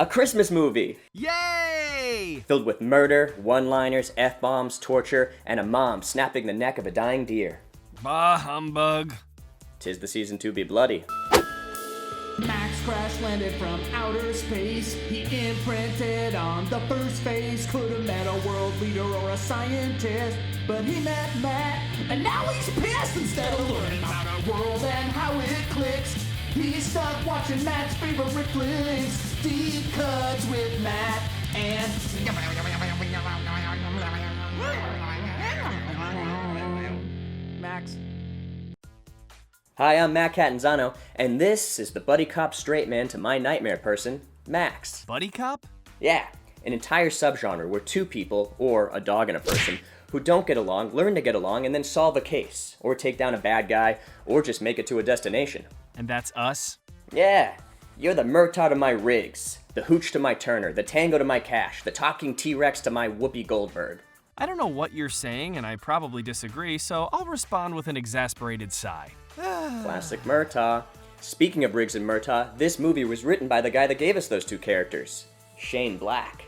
A Christmas movie! Yay! Filled with murder, one-liners, F-bombs, torture, and a mom snapping the neck of a dying deer. Bah humbug. 'Tis the season to be bloody. Max crash landed from outer space. He imprinted on the first face. Could have met a world leader or a scientist, but he met Matt, and now he's pissed. Instead of learning about our world and how it clicks, he's stuck watching Matt's favorite flicks. Deep Cutz with Matt and Max. Hi, I'm Matt Catanzano, and this is the buddy cop straight man to my nightmare person, Max. Buddy cop? Yeah, an entire subgenre where two people, or a dog and a person, who don't get along, learn to get along, and then solve a case, or take down a bad guy, or just make it to a destination. And that's us? Yeah, you're the Murtaugh to my Riggs, the Hooch to my Turner, the Tango to my Cash, the Talking T-Rex to my Whoopi Goldberg. I don't know what you're saying, and I probably disagree, so I'll respond with an exasperated sigh. Classic Murtaugh. Speaking of Riggs and Murtaugh, this movie was written by the guy that gave us those two characters, Shane Black.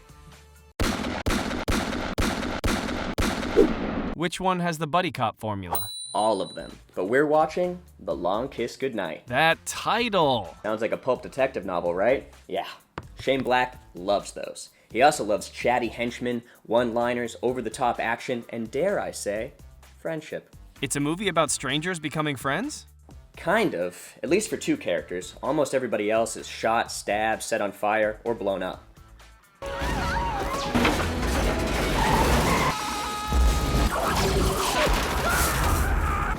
Which one has the buddy cop formula? All of them. But we're watching The Long Kiss Goodnight. That title! Sounds like a pulp detective novel, right? Yeah. Shane Black loves those. He also loves chatty henchmen, one-liners, over-the-top action, and dare I say, friendship. It's a movie about strangers becoming friends? Kind of, at least for two characters. Almost everybody else is shot, stabbed, set on fire, or blown up.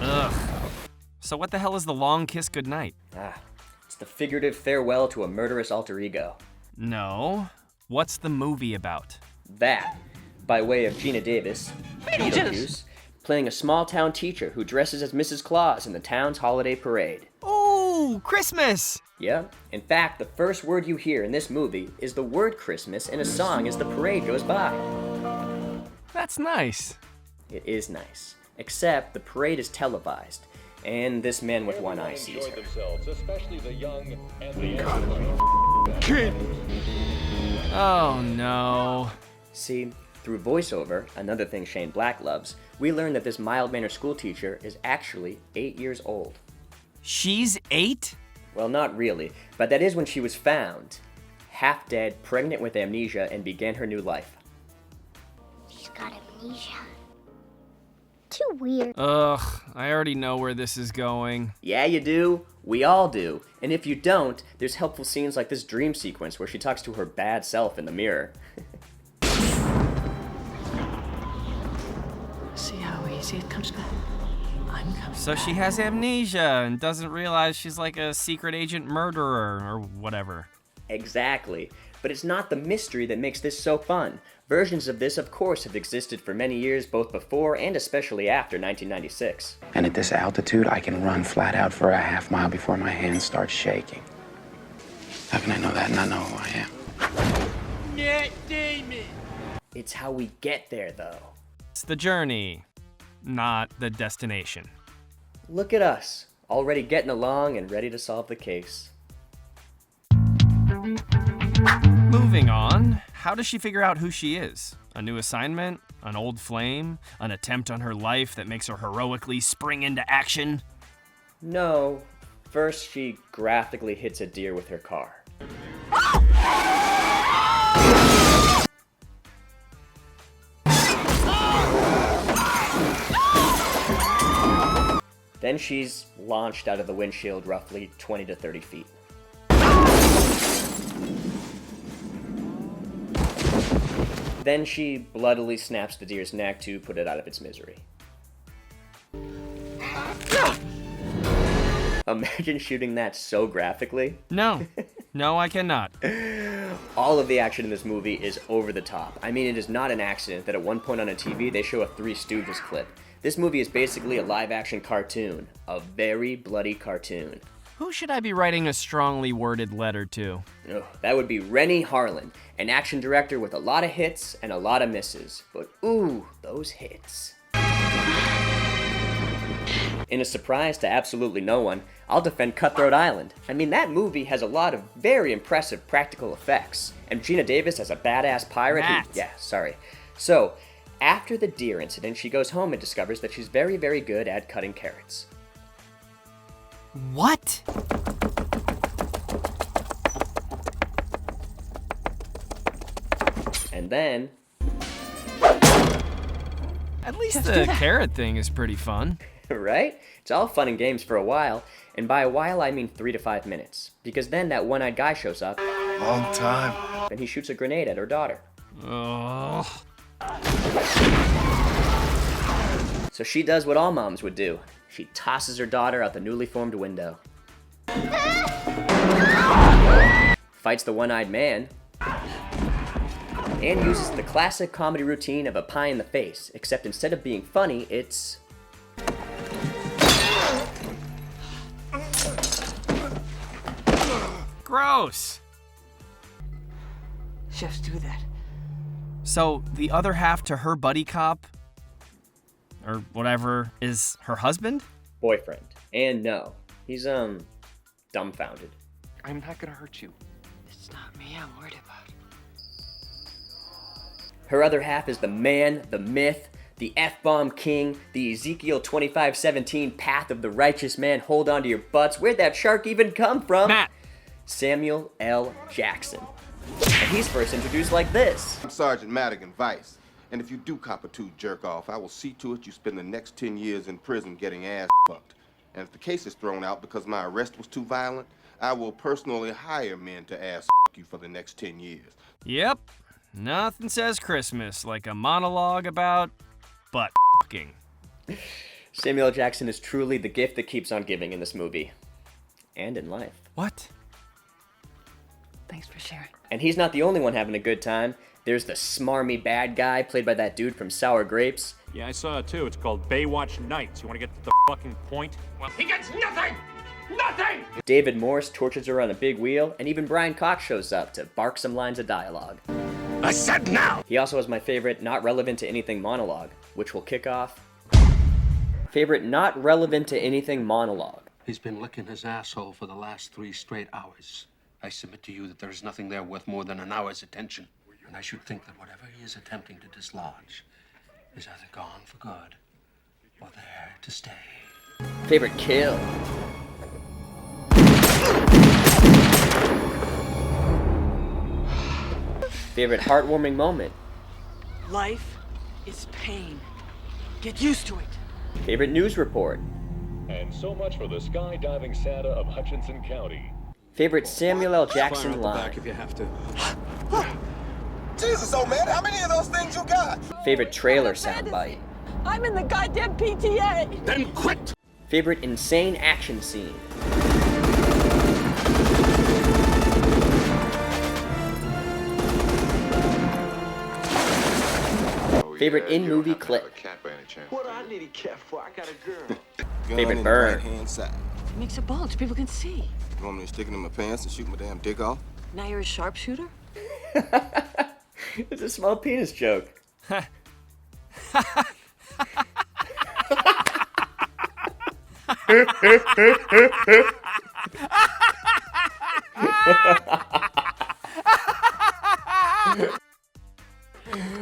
Ugh. So what the hell is The Long Kiss Goodnight? It's the figurative farewell to a murderous alter ego. No. What's the movie about? That, by way of Gina Davis, Beetlejuice, playing a small-town teacher who dresses as Mrs. Claus in the town's holiday parade. Oh, Christmas! Yeah, in fact, the first word you hear in this movie is the word Christmas in a song as the parade goes by. That's nice. It is nice, except the parade is televised, and this man with one eye sees her. Especially the young and the Kid! Oh no. See, through voiceover, another thing Shane Black loves, we learn that this mild-mannered schoolteacher is actually 8 years old. She's 8? Well, not really, but that is when she was found, half dead, pregnant with amnesia, and began her new life. She's got amnesia. Too weird. Ugh, I already know where this is going. Yeah, you do. We all do. And if you don't, there's helpful scenes like this dream sequence where she talks to her bad self in the mirror. See how easy it comes back? I'm coming So she has amnesia and doesn't realize she's like a secret agent murderer or whatever. Exactly. But it's not the mystery that makes this so fun. Versions of this, of course, have existed for many years, both before and especially after 1996. And at this altitude, I can run flat out for a half mile before my hands start shaking. How can I know that and not know who I am? Matt Damon. It's how we get there, though. It's the journey, not the destination. Look at us, already getting along and ready to solve the case. Moving on, how does she figure out who she is? A new assignment? An old flame? An attempt on her life that makes her heroically spring into action? No. First, she graphically hits a deer with her car. Then she's launched out of the windshield roughly 20 to 30 feet. Then she bloodily snaps the deer's neck to put it out of its misery. Imagine shooting that so graphically. No, I cannot. All of the action in this movie is over the top. I mean, it is not an accident that at one point on a TV they show a Three Stooges clip. This movie is basically a live-action cartoon. A very bloody cartoon. Who should I be writing a strongly worded letter to? Oh, that would be Rennie Harlan, an action director with a lot of hits and a lot of misses. But ooh, those hits. In a surprise to absolutely no one, I'll defend Cutthroat Island. I mean, that movie has a lot of very impressive practical effects. And Gina Davis as a badass pirate So, after the deer incident, she goes home and discovers that she's very, very good at cutting carrots. What? And then... At least the carrot thing is pretty fun. Right? It's all fun and games for a while, and by a while I mean 3 to 5 minutes. Because then that one-eyed guy shows up. Long time. And he shoots a grenade at her daughter. Ugh. So she does what all moms would do. She tosses her daughter out the newly formed window. Fights the one-eyed man. And uses the classic comedy routine of a pie in the face, except instead of being funny, it's... Gross. Chefs do that. So the other half to her buddy cop, or whatever, is her husband? Boyfriend. And no, he's, dumbfounded. I'm not gonna hurt you. It's not me I'm worried about. Her other half is the man, the myth, the F-bomb king, the Ezekiel 25:17 path of the righteous man, hold on to your butts. Where'd that shark even come from? Matt! Samuel L. Jackson. And he's first introduced like this. I'm Sergeant Madigan, Vice. And if you do cop a tooth jerk off, I will see to it you spend the next 10 years in prison getting ass fucked. And if the case is thrown out because my arrest was too violent, I will personally hire men to ass fuck you for the next 10 years. Yep. Nothing says Christmas like a monologue about butt fucking. Samuel L. Jackson is truly the gift that keeps on giving in this movie. And in life. What? Thanks for sharing. And he's not the only one having a good time. There's the smarmy bad guy played by that dude from Sour Grapes. Yeah, I saw it too. It's called Baywatch Nights. You want to get to the fucking point? Well, he gets nothing! Nothing! David Morse tortures her on a big wheel, and even Brian Cox shows up to bark some lines of dialogue. I said now! He also has my favorite not relevant to anything monologue, which will kick off. Favorite not relevant to anything monologue. He's been licking his asshole for the last 3 straight hours. I submit to you that there is nothing there worth more than an hour's attention. And I should think that whatever he is attempting to dislodge is either gone for good or there to stay. Favorite kill. Favorite heartwarming moment. Life is pain. Get used to it. Favorite news report. And so much for the skydiving Santa of Hutchinson County. Favorite Samuel L. Jackson Fire out the line. back if you have to. Jesus, old man, how many of those things you got? Favorite trailer soundbite. I'm in the goddamn PTA. Then quit! Favorite insane action scene. Favorite in-movie clip. What do I need a cat for? I got a girl. Favorite burn. It makes a bulge. People can see. You want me to stick it in my pants and shoot my damn dick off? Now you're a sharpshooter? It's a small penis joke.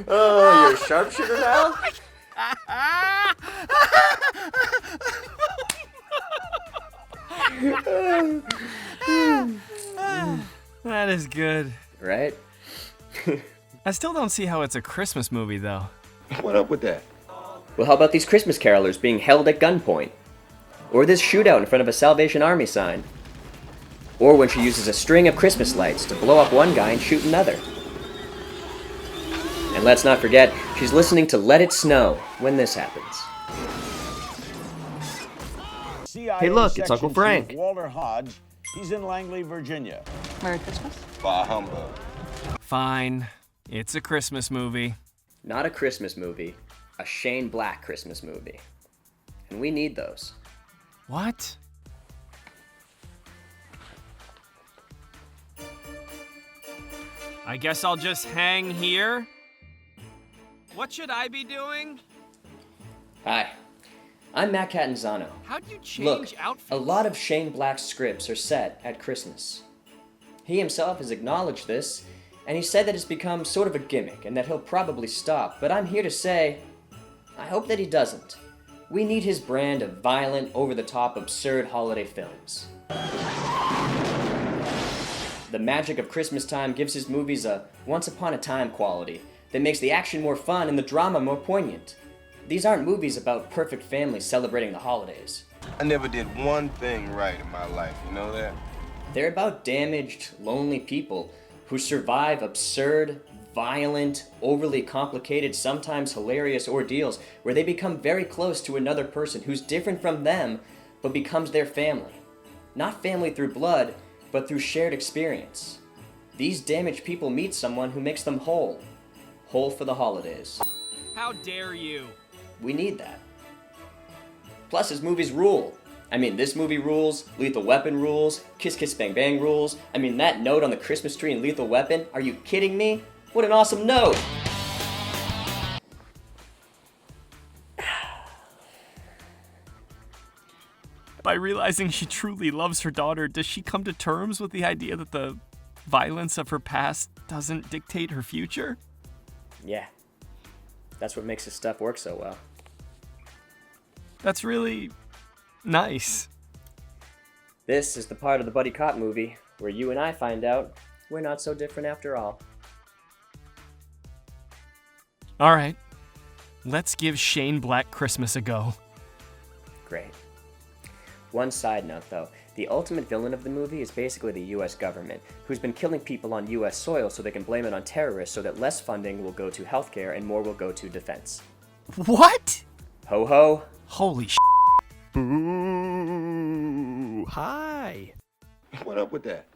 Oh, you're a sharpshooter now? That is good. Right? I still don't see how it's a Christmas movie, though. What up with that? Well, how about these Christmas carolers being held at gunpoint? Or this shootout in front of a Salvation Army sign? Or when she uses a string of Christmas lights to blow up one guy and shoot another? And let's not forget, she's listening to Let It Snow when this happens. Hey, look, it's Uncle Frank. Walter Hodge. He's in Langley, Virginia. Merry Christmas. Bah humbug. Fine. It's a Christmas movie. Not a Christmas movie, a Shane Black Christmas movie. And we need those. What? I guess I'll just hang here. What should I be doing? Hi, I'm Matt Catanzano. How'd you change Look, outfits? a lot of Shane Black's scripts are set at Christmas. He himself has acknowledged this, and he said that it's become sort of a gimmick and that he'll probably stop, but I'm here to say, I hope that he doesn't. We need his brand of violent, over-the-top, absurd holiday films. The magic of Christmas time gives his movies a once-upon-a-time quality that makes the action more fun and the drama more poignant. These aren't movies about perfect families celebrating the holidays. I never did one thing right in my life, you know that? They're about damaged, lonely people who survive absurd, violent, overly complicated, sometimes hilarious ordeals where they become very close to another person who's different from them but becomes their family. Not family through blood, but through shared experience. These damaged people meet someone who makes them whole. Whole for the holidays. How dare you? We need that. Plus, his movies rule. I mean, this movie rules, Lethal Weapon rules, Kiss Kiss Bang Bang rules. I mean, that note on the Christmas tree in Lethal Weapon, are you kidding me? What an awesome note! By realizing she truly loves her daughter, does she come to terms with the idea that the violence of her past doesn't dictate her future? Yeah. That's what makes his stuff work so well. That's really nice. This is the part of the buddy cop movie where you and I find out we're not so different after all. All right, let's give Shane Black Christmas a go. Great. One side note though, the ultimate villain of the movie is basically the US government, who's been killing people on US soil so they can blame it on terrorists so that less funding will go to healthcare and more will go to defense. What? Ho ho. Holy Boo. Hi. What up with that?